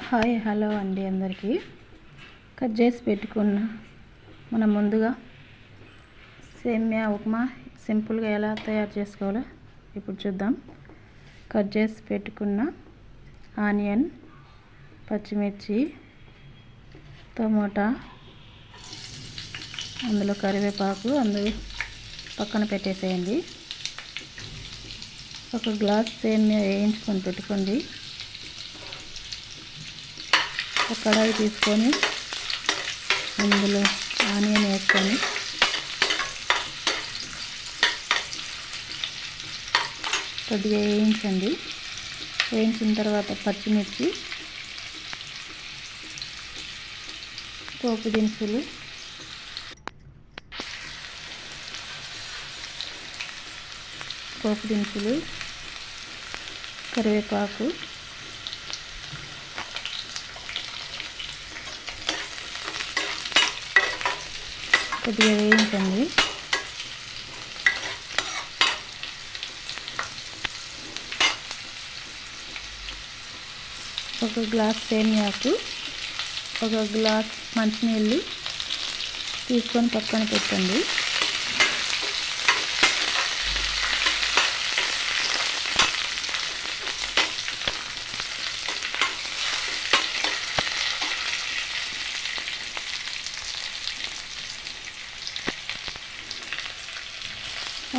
Hi hello అండి అందరికీ. Cut చేసి పెట్టుకున్న మనం ముందుగా సేమియా ఉప్మా సింపుల్గా ఎలా తయారు చేసుకోవాలో ఇప్పుడు చూద్దాం. కట్ చేసి పెట్టుకున్న ఆనియన్, పచ్చిమిర్చి, టమోటా, అందులో కరివేపాకు అందులో పక్కన పెట్టేసేయండి. ఒక గ్లాస్ సేమియా వేయించుకొని పెట్టుకోండి. ఒక కడాయి తీసుకొని అందులో ఆనియన్ వేసుకొని కొద్దిగా వేయించండి. వేయించిన తర్వాత పచ్చిమిర్చి, పోపు దినుసులు, కరివేపాకు, కొద్దిగా వేయించండి. ఒక గ్లాస్ సేమియాకు ఒక గ్లాస్ మంచినీళ్ళు తీసుకొని పక్కన పెట్టండి.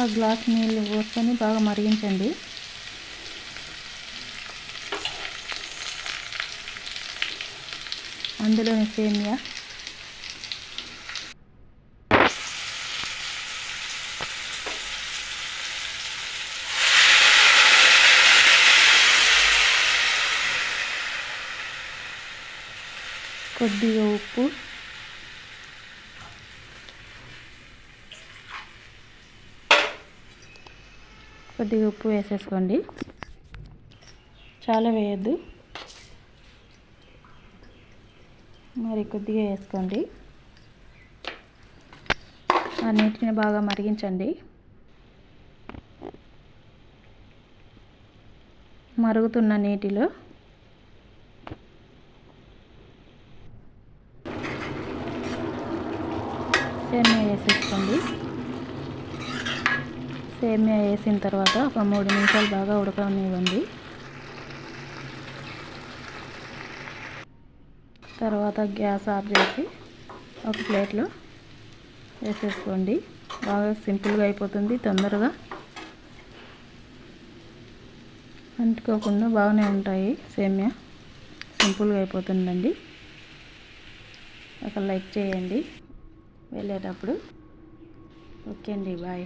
ఆ గ్లాస్ నీళ్ళు పోసుకొని బాగా మరిగించండి. అందులోని సేమియా కొద్దిగా ఉప్పు, వేసేసుకోండి. చాలా వేయద్దు, మరి కొద్దిగా వేసుకోండి. ఆ నీటిని బాగా మరిగించండి. మరుగుతున్న నీటిలో సేమియా వేసేసుకోండి. సేమియా వేసిన తర్వాత ఒక 3 నిమిషాలు బాగా ఉడకనివ్వండి. తర్వాత గ్యాస్ ఆఫ్ చేసి ఒక ప్లేట్లో వేసేసుకోండి. బాగా సింపుల్గా అయిపోతుంది. తొందరగా అంటుకోకుండా బాగానే ఉంటాయి. సేమియా సింపుల్గా అయిపోతుందండి. ఒక లైక్ చేయండి వెళ్ళేటప్పుడు. ఓకే అండి, బాయ్.